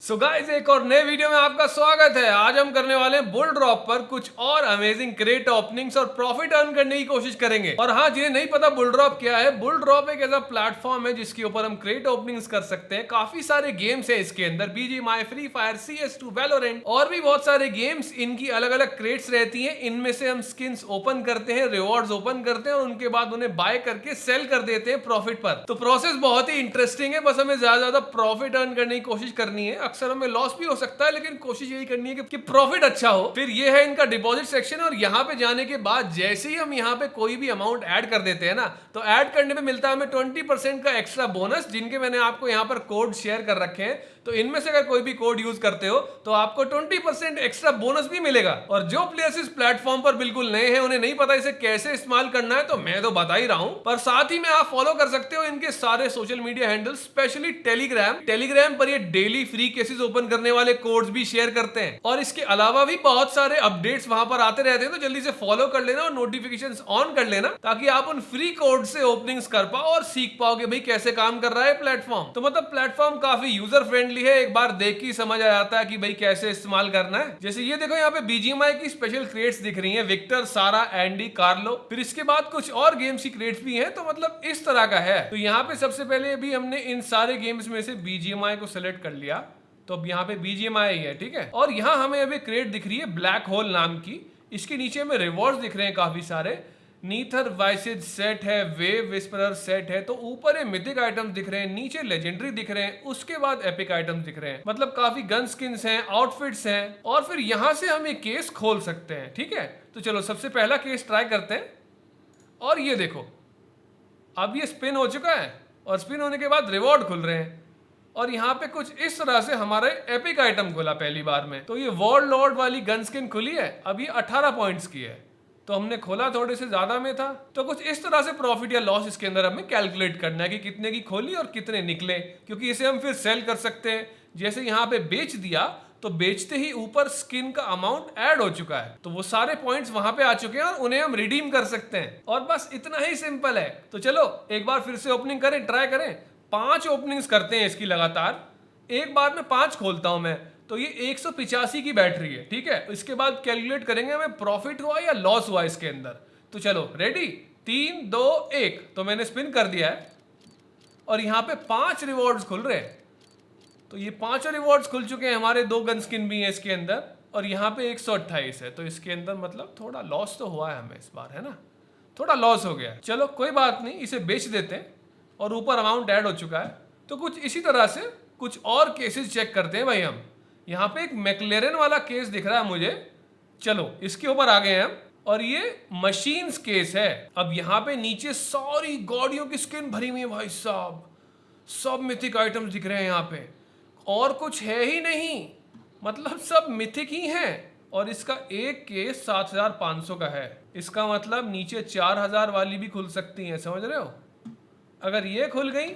So guys एक और नए वीडियो में आपका स्वागत है। आज हम करने वाले हैं बुल ड्रॉप पर कुछ और अमेजिंग क्रेट ओपनिंग्स और प्रॉफिट अर्न करने की कोशिश करेंगे। और हाँ, जिन्हें नहीं पता बुल ड्रॉप क्या है, बुल ड्रॉप एक ऐसा प्लेटफॉर्म है जिसके ऊपर हम क्रेट ओपनिंग्स कर सकते हैं। काफी सारे गेम्स है इसके अंदर, BGMI, free fire, CS2, Valorant और भी बहुत सारे गेम्स। इनकी अलग अलग क्रेट्स रहती हैं, इनमें से हम स्किन्स ओपन करते हैं, रिवॉर्ड्स ओपन करते हैं और उनके बाद उन्हें बाय करके सेल कर देते हैं प्रॉफिट पर। तो प्रोसेस बहुत ही इंटरेस्टिंग है, बस हमें ज्यादा प्रॉफिट अर्न करने की कोशिश करनी है। अक्सर हमें लॉस भी हो सकता है, लेकिन कोशिश यही करनी है कि प्रॉफिट अच्छा हो। फिर ये है इनका डिपॉजिट सेक्शन, और यहाँ पे जाने के बाद जैसे ही हम यहाँ पे कोई भी अमाउंट ऐड कर देते हैं ना, तो ऐड करने पे मिलता है हमें 20% का एक्स्ट्रा बोनस, जिनके मैंने आपको यहाँ पर कोड शेयर कर रखे हैं। तो इनमें से अगर कोई भी कोड यूज करते हो तो आपको 20% एक्स्ट्रा बोनस भी मिलेगा। और जो प्लेयर्स इस प्लेटफॉर्म पर बिल्कुल नए हैं, उन्हें नहीं पता इसे कैसे इस्तेमाल करना है, तो मैं तो बता ही रहा हूं। पर साथ ही में आप फॉलो कर सकते हो इनके सारे social media handles, specially Telegram पर ये डेली फ्री केसेस ओपन करने वाले कोड्स भी शेयर करते हैं। और इसके अलावा भी बहुत सारे अपडेट्स वहां पर आते रहते हैं, तो जल्दी से फॉलो कर लेना और नोटिफिकेशंस ऑन कर लेना, ताकि आप उन फ्री कोड से ओपनिंग्स कर पाओ और सीख पाओगे भाई कैसे काम कर रहा है प्लेटफॉर्म। तो मतलब प्लेटफॉर्म काफी यूजर फ्रेंडली है, एक बार देख के समझ आ जाता है कि भाई कैसे इस्तेमाल करना है। जैसे ये देखो, यहाँ पे BGMI की स्पेशल क्रेट्स दिख रही हैं, विक्टर, सारा, एंडी, कार्लो। फिर इसके बाद कुछ और गेम्स की क्रेट्स भी हैं, तो मतलब इस तरह का है। तो यहाँ पे सबसे पहले भी हमने इन सारे गेम्स में से BGMI को सिलेक्ट कर लिया, तो अब यहाँ पे BGMI ही है, ठीक है। और यहाँ हमें अभी क्रेट दिख रही है ब्लैक होल नाम की। इसके नीचे हमें रिवॉर्ड्स दिख रहे हैं काफी सारे। नीथर वाइसेज सेट है, वेव विस्परर सेट है, तो ऊपर ये मिथिक आइटम्स दिख रहे हैं, नीचे लेजेंडरी दिख रहे हैं, उसके बाद एपिक आइटम्स दिख रहे हैं। मतलब काफी गन स्किन्स हैं, आउटफिट्स हैं, और फिर यहां से हम एक केस खोल सकते हैं, ठीक है। तो चलो सबसे पहला केस ट्राई करते हैं। और ये देखो, अब ये स्पिन हो चुका है, और स्पिन होने के बाद रिवॉर्ड खुल रहे हैं। और यहाँ पे कुछ इस तरह से हमारे एपिक आइटम खुला पहली बार में। तो ये वॉर्ड लॉर्ड वाली गन स्किन खुली है, अब ये 18 पॉइंट्स की है। तो हमने खोला थोड़े से ज्यादा में था, तो कुछ इस तरह से प्रॉफिट या लॉस इसके अंदर हमें कैलकुलेट करना है कि कितने की खोली और कितने निकले, क्योंकि इसे हम फिर सेल कर सकते हैं। जैसे यहाँ पे बेच दिया, तो बेचते ही ऊपर स्किन का अमाउंट ऐड हो चुका है, तो वो सारे पॉइंट्स वहां पे आ चुके हैं और उन्हें हम रिडीम कर सकते हैं। और बस इतना ही सिंपल है। तो चलो एक बार फिर से ओपनिंग करें, ट्राई करें। 5 ओपनिंग्स करते हैं इसकी लगातार, एक बार में 5 खोलता हूं मैं। तो ये 185 की बैटरी है, ठीक है। इसके बाद कैलकुलेट करेंगे हमें प्रॉफिट हुआ या लॉस हुआ इसके अंदर। तो चलो रेडी, 3 2 1। तो मैंने स्पिन कर दिया है, और यहाँ पे 5 रिवॉर्ड्स खुल रहे हैं। तो ये 5 रिवॉर्ड्स खुल चुके हैं हमारे, 2 गन स्किन भी है इसके अंदर, और यहाँ पे 128 है। तो इसके अंदर मतलब थोड़ा लॉस तो हुआ है हमें इस बार, है ना, थोड़ा लॉस हो गया। चलो कोई बात नहीं, इसे बेच देते हैं, और ऊपर अमाउंट ऐड हो चुका है। तो कुछ इसी तरह से कुछ और केसेस चेक करते हैं भाई हम। यहाँ पे एक मैक्लेरन वाला केस दिख रहा है मुझे, चलो इसके ऊपर आ गए हैं हम। और ये मशीन्स केस है। अब यहाँ पे नीचे सारी गाड़ियों की स्किन भरी हुई है भाई साहब, सब मिथिक आइटम्स दिख रहे हैं यहाँ पे, और कुछ है ही नहीं, मतलब सब मिथिक ही हैं। और इसका एक केस 7500 का है, इसका मतलब नीचे 4000 वाली भी खुल सकती हैं, समझ रहे हो। अगर ये खुल गई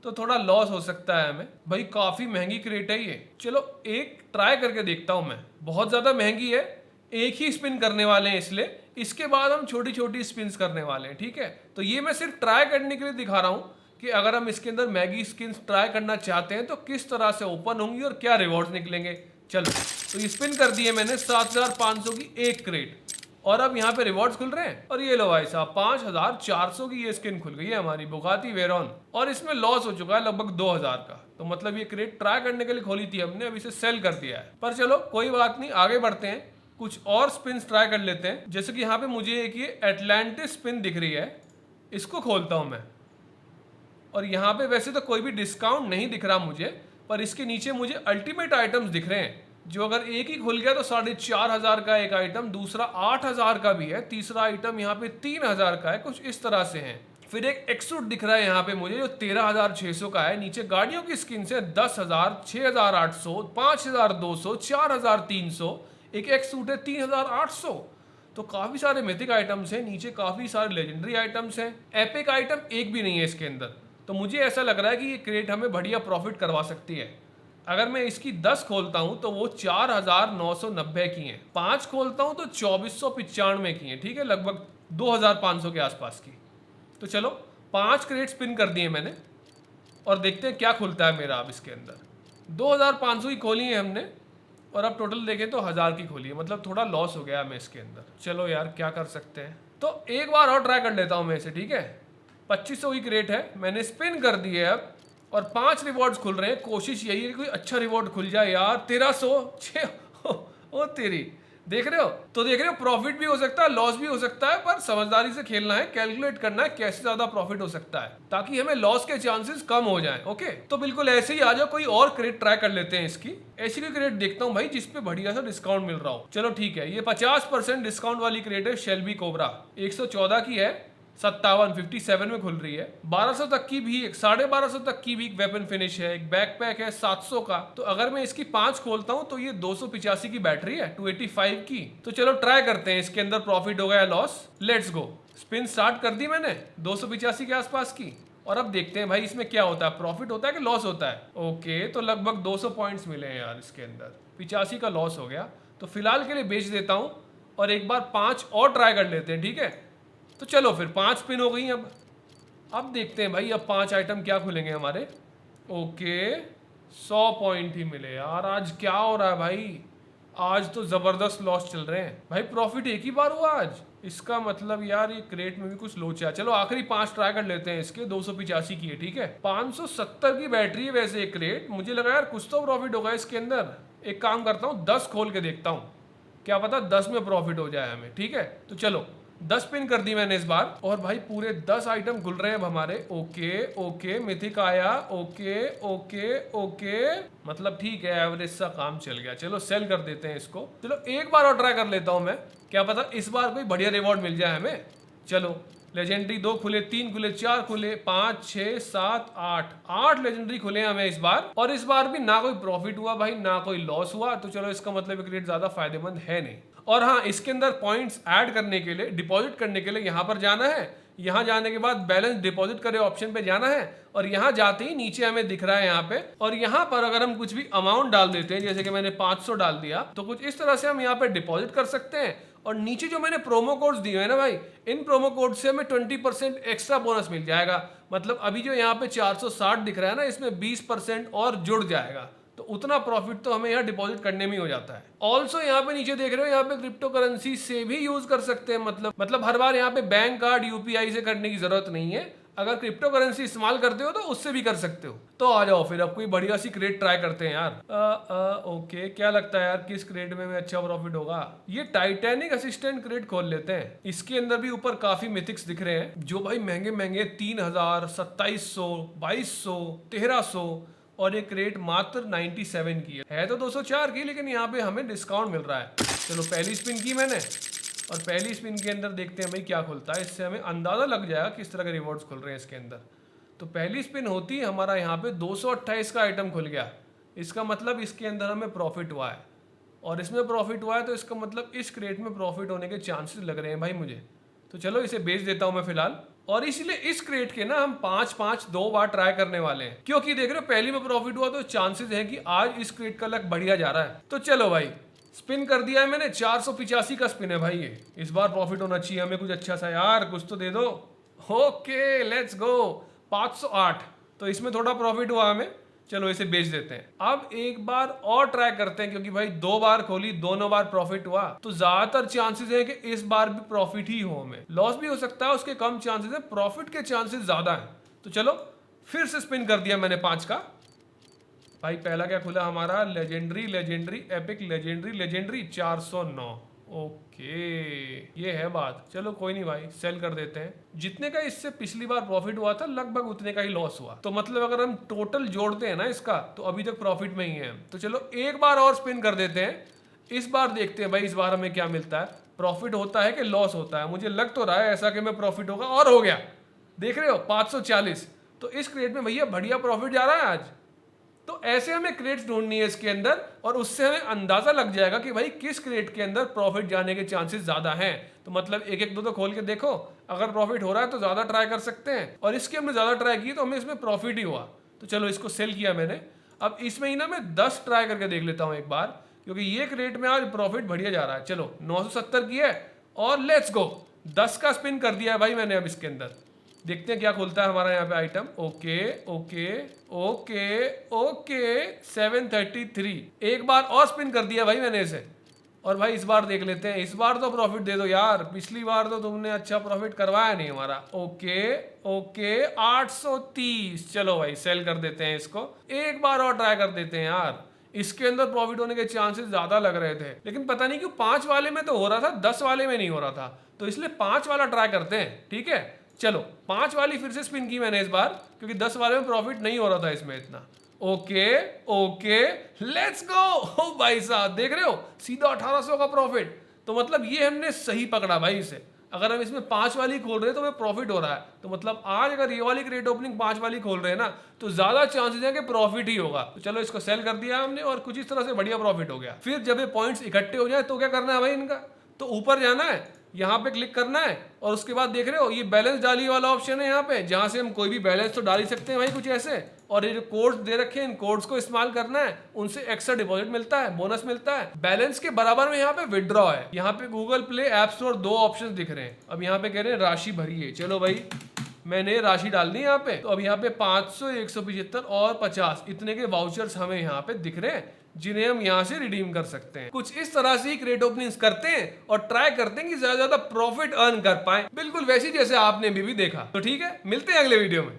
तो थोड़ा लॉस हो सकता है हमें भाई, काफी महंगी क्रेट है ये। चलो एक ट्राई करके देखता हूं मैं, बहुत ज्यादा महंगी है, एक ही स्पिन करने वाले हैं इसलिए, इसके बाद हम छोटी छोटी स्पिन्स करने वाले हैं, ठीक है। तो ये मैं सिर्फ ट्राई करने के लिए दिखा रहा हूं कि अगर हम इसके अंदर मैगी स्किन्स ट्राई करना चाहते हैं तो किस तरह से ओपन होंगी और क्या रिवॉर्ड्स निकलेंगे। चलो तो ये स्पिन कर दिए मैंने 7500 की एक क्रेट, और अब यहाँ पे रिवॉर्ड्स खुल रहे हैं। और ये लो भाई साहब, 5400 की ये स्किन खुल गई है हमारी, बुगाटी वेरॉन। और इसमें लॉस हो चुका है लगभग 2000 का। तो मतलब ये क्रेट ट्राई करने के लिए खोली थी हमने, अब इसे सेल कर दिया है। पर चलो कोई बात नहीं, आगे बढ़ते हैं, कुछ और स्पिन ट्राई कर लेते हैं। जैसे कि यहाँ पे मुझे एक ये एटलांटिस स्पिन दिख रही है, इसको खोलता हूँ मैं। और यहाँ पे वैसे तो कोई भी डिस्काउंट नहीं दिख रहा मुझे, पर इसके नीचे मुझे अल्टीमेट आइटम्स दिख रहे हैं, जो अगर एक ही खुल गया तो 4500 का एक आइटम, दूसरा 8000 का भी है, तीसरा आइटम यहाँ पे 3000 का है, कुछ इस तरह से है। फिर एक एक्सूट दिख रहा है यहाँ पे मुझे, जो 13600 का है। नीचे गाड़ियों की स्किन से 10,000, 6800, 5200, 4300, एक एक्सूट है 3800। तो काफी सारे मिथिक आइटम्स हैं, नीचे काफी सारे लेजेंडरी आइटम्स हैं, एपिक आइटम एक भी नहीं है इसके अंदर। तो मुझे ऐसा लग रहा है कि ये क्रेट हमें बढ़िया प्रॉफिट करवा सकती है। अगर मैं इसकी 10 खोलता हूं तो वो 4990 की हैं, 5 खोलता हूं तो 2495 की हैं, ठीक है, लगभग 2500 के आसपास की। तो चलो 5 क्रेट स्पिन कर दिए मैंने, और देखते हैं क्या खुलता है मेरा अब इसके अंदर। 2500 की खोली है हमने और अब टोटल देखें तो 1000 की खोली है, मतलब थोड़ा लॉस हो गया हमें इसके अंदर। चलो यार क्या कर सकते हैं, तो एक बार और ट्राई कर लेता हूँ मैं इसे, ठीक है। 2500 की क्रेट है, मैंने स्पिन कर दी है अब और 5 रिवॉर्ड्स खुल रहे हैं। कोशिश यही है कि कोई अच्छा रिवॉर्ड खुल जाए यार। 1306 ओ तेरी, देख रहे हो, तो देख रहे हो प्रॉफिट भी हो सकता है, लॉस भी हो सकता है, पर समझदारी से खेलना है, कैलकुलेट करना है कैसे ज्यादा प्रॉफिट हो सकता है ताकि हमें लॉस के चांसेस कम हो जाएं। ओके, तो बिल्कुल ऐसे ही आ जाओ, कोई और क्रेट ट्राई कर लेते हैं इसकी। ऐसी कोई क्रेट देखता हूँ भाई जिसपे बढ़िया सा डिस्काउंट मिल रहा हो। चलो ठीक है, ये 50% डिस्काउंट वाली क्रेट है, शेल्बी कोबरा 114 की है, 57 में खुल रही है। 1200 तक की भी, 1250 तक की भी एक वेपन फिनिश है, एक बैकपैक है 700 का। तो अगर मैं इसकी 5 खोलता हूं तो ये 285 की बैटरी है, 285 की। तो चलो ट्राई करते हैं इसके अंदर प्रॉफिट होगा या loss. Let's go. Spin start कर दी मैंने 285 के आसपास की, और अब देखते हैं भाई इसमें क्या होता है, प्रॉफिट होता है कि लॉस होता है। ओके, तो लगभग 200 पॉइंट्स मिले हैं यार इसके अंदर, 85 का लॉस हो गया। तो फिलहाल के लिए बेच देता हूं और एक बार 5 और ट्राई कर लेते हैं, ठीक है। तो चलो फिर 5 स्पिन हो गई। अब देखते हैं भाई अब 5 आइटम क्या खुलेंगे हमारे। ओके, 100 पॉइंट ही मिले यार। आज क्या हो रहा है भाई, आज तो जबरदस्त लॉस चल रहे हैं भाई। प्रॉफिट एक ही बार हुआ आज, इसका मतलब यार ये क्रेट में भी कुछ लोचा है। चलो आखिरी 5 ट्राई कर लेते हैं इसके। 285 की है, ठीक है। 570 की बैटरी है वैसे एक क्रेट, मुझे लगा यार कुछ तो प्रॉफिट होगा इसके अंदर। एक काम करता हूँ 10 खोल के देखता हूँ, क्या पता 10 में प्रॉफिट हो जाए हमें, ठीक है। तो चलो 10 पिन कर दी मैंने इस बार, और भाई पूरे 10 आइटम खुल रहे हैं अब हमारे। ओके ओके, मिथिक आया। ओके ओके ओके, मतलब ठीक है, एवरेज सा काम चल गया। चलो सेल कर देते हैं इसको। चलो एक बार और ट्राई कर लेता हूं मैं, क्या पता इस बार कोई बढ़िया रिवॉर्ड मिल जाए हमें। चलो लेजेंडरी 2 खुले, 3 खुले, 4 खुले, 5 6 7 8 लेजेंडरी खुले हमें इस बार। और इस बार भी ना कोई प्रॉफिट हुआ भाई, ना कोई लॉस हुआ। तो चलो इसका मतलब क्रेट ज्यादा फायदेमंद है नहीं। और हाँ, इसके अंदर पॉइंट्स ऐड करने के लिए, डिपॉजिट करने के लिए यहाँ पर जाना है। यहाँ जाने के बाद बैलेंस डिपॉजिट करे ऑप्शन पे जाना है, और यहाँ जाते ही नीचे हमें दिख रहा है यहाँ पे। और यहाँ पर अगर हम कुछ भी अमाउंट डाल देते हैं, जैसे कि मैंने 500 डाल दिया, तो कुछ इस तरह से हम यहाँ पे डिपॉजिट कर सकते हैं। और नीचे जो मैंने प्रोमो कोड्स दिए हैं ना भाई, इन प्रोमो कोड से हमें 20% एक्स्ट्रा बोनस मिल जाएगा। मतलब अभी जो यहाँ पे 460 दिख रहा है ना, इसमें 20% और जुड़ जाएगा। तो उतना प्रॉफिट तो हमें यहाँ डिपॉजिट करने में हो जाता है। ऑल्सो यहाँ पे नीचे देख रहे हो, यहाँ पे क्रिप्टो करेंसी से भी यूज कर सकते हैं। मतलब हर बार यहाँ पे बैंक कार्ड यूपीआई से करने की जरूरत नहीं है। अगर क्रिप्टो करेंसी इस्तेमाल करते हो तो उससे भी कर सकते हो। तो आ जाओ फिर अब कोई बढ़िया सी क्रेट ट्राई करते हैं यार। ओके, क्या लगता है यार किस क्रेट में अच्छा प्रॉफिट होगा। ये टाइटैनिक असिस्टेंट क्रेट खोल लेते हैं। इसके अंदर भी ऊपर काफी मिथिक्स दिख रहे हैं जो भाई महंगे महंगे 3000, 2700, 2200, 1300, और एक रेट मात्र 97 की है तो 204 की, लेकिन यहाँ पे हमें डिस्काउंट मिल रहा है। चलो पहली स्पिन की मैंने, और पहली स्पिन के अंदर देखते हैं भाई क्या खुलता है। इससे हमें अंदाजा लग जाएगा किस तरह के रिवॉर्ड्स खुल रहे हैं इसके अंदर। तो पहली स्पिन होती है हमारा यहाँ पे 228 का आइटम खुल गया। इसका मतलब इसके अंदर हमें प्रॉफिट हुआ है, और इसमें प्रॉफिट हुआ है तो इसका मतलब इस क्रेट में प्रॉफिट होने के चांसेस लग रहे हैं भाई मुझे। तो चलो इसे बेच देता हूँ मैं फिलहाल। और इसलिए इस क्रेट के ना हम 5-5 2 बार ट्राई करने वाले हैं, क्योंकि देख रहे हो पहली में प्रॉफिट हुआ तो चांसेस है कि आज इस क्रेट का लक बढ़िया जा रहा है। तो चलो भाई स्पिन कर दिया है मैंने, 485 का स्पिन है भाई ये। इस बार प्रॉफिट होना चाहिए हमें कुछ अच्छा सा यार, कुछ तो दे दो। ओके लेट्स गो, 508, तो इसमें थोड़ा प्रॉफिट हुआ हमें। चलो इसे बेच देते हैं। अब एक बार और ट्राई करते हैं, क्योंकि भाई 2 बार खोली, दोनों बार प्रॉफिट हुआ, तो ज्यादातर चांसेस है कि इस बार भी प्रॉफिट ही हो। हमें लॉस भी हो सकता है, उसके कम चांसेस है, प्रॉफिट के चांसेस ज्यादा है। तो चलो फिर से स्पिन कर दिया मैंने 5 का। भाई पहला क्या खुला हमारा, legendary legendary epic legendary legendary 409। Okay ये है बात। चलो कोई नहीं भाई, सेल कर देते हैं। जितने का इससे पिछली बार प्रॉफिट हुआ था लगभग उतने का ही लॉस हुआ। तो मतलब अगर हम टोटल जोड़ते हैं ना इसका, तो अभी तक प्रॉफिट में ही है। तो चलो एक बार और स्पिन कर देते हैं। इस बार देखते हैं भाई इस बार हमें क्या मिलता है, प्रॉफिट होता है कि लॉस होता है। मुझे लग तो रहा है ऐसा कि मैं प्रॉफिट होगा, और हो गया। देख रहे हो 540। तो इस क्रेट में भैया बढ़िया प्रॉफिट जा रहा है आज। तो ऐसे हमें क्रेट्स ढूंढनी है इसके अंदर, और उससे हमें अंदाजा लग जाएगा कि भाई किस क्रेट के अंदर प्रॉफिट जाने के चांसेस ज्यादा हैं। तो मतलब एक एक दो दो खोल के देखो, अगर प्रॉफिट हो रहा है तो ज्यादा ट्राई कर सकते हैं, और इसके हमने ज्यादा ट्राई की तो हमें इसमें प्रॉफिट ही हुआ। तो चलो इसको सेल किया मैंने। अब इसमें ही ना मैं 10 ट्राई करके देख लेता हूँ एक बार, क्योंकि ये क्रेट में आज प्रॉफिट बढ़िया जा रहा है। चलो 970 की है, और लेट्स गो, 10 का स्पिन कर दिया है भाई मैंने अब इसके अंदर। देखते हैं क्या खुलता है हमारा यहाँ पे item. Okay okay okay okay 733। एक बार और स्पिन कर दिया भाई मैंने इसे, और भाई इस बार देख लेते हैं। इस बार तो प्रॉफिट दे दो यार, पिछली बार तो तुमने अच्छा प्रॉफिट करवाया नहीं हमारा। Okay okay 830। चलो भाई सेल कर देते हैं इसको, एक बार और ट्राई कर देते हैं यार। इसके अंदर प्रॉफिट होने के चांसेस ज्यादा लग रहे थे, लेकिन पता नहीं क्यों 5 वाले में तो हो रहा था, 10 वाले में नहीं हो रहा था, तो इसलिए 5 वाला ट्राई करते हैं। ठीक है चलो 5 वाली फिर से स्पिन की मैंने इस बार, क्योंकि 10 वाले में प्रॉफिट नहीं हो रहा था इसमें इतना। Okay okay let's go. ओ भाई साहब देख रहे हो सीधा 1800 का प्रॉफिट। तो मतलब ये हमने सही पकड़ा भाई इसे। अगर हम इसमें 5 वाली खोल रहे हैं तो हमें प्रॉफिट हो रहा है, तो मतलब आज अगर ये वाली क्रेट ओपनिंग 5 वाली खोल रहे हैं ना, तो ज्यादा चांसेस है कि प्रॉफिट ही होगा। तो चलो इसको सेल कर दिया हमने और कुछ इस तरह से बढ़िया प्रॉफिट हो गया। फिर जब ये पॉइंट्स इकट्ठे हो जाए तो क्या करना है भाई इनका, तो ऊपर जाना है, यहाँ पे क्लिक करना है, और उसके बाद देख रहे हो ये बैलेंस डालिए वाला ऑप्शन है यहाँ पे, जहां से हम कोई भी बैलेंस तो डाल ही सकते हैं भाई कुछ ऐसे। और ये जो कोड्स दे रखे हैं इन कोड्स को इस्तेमाल करना है, उनसे एक्स्ट्रा डिपॉजिट मिलता है, बोनस मिलता है। बैलेंस के बराबर में यहाँ पे विड्रॉ है। यहाँ पे Google play app store 2 option दिख रहे हैं। अब यहाँ पे कह रहे हैं राशि भरिए। चलो भाई मैंने राशि डाल दी यहाँ पे, तो अब यहाँ पे 500 175 और 50 इतने के वाउचर्स हमें यहाँ पे दिख रहे हैं, जिन्हें हम यहाँ से रिडीम कर सकते हैं। कुछ इस तरह से ही क्रेट ओपनिंग्स करते हैं और ट्राई करते हैं कि ज्यादा प्रॉफिट अर्न कर पाए, बिल्कुल वैसी जैसे आपने भी देखा। तो ठीक है मिलते हैं अगले वीडियो में।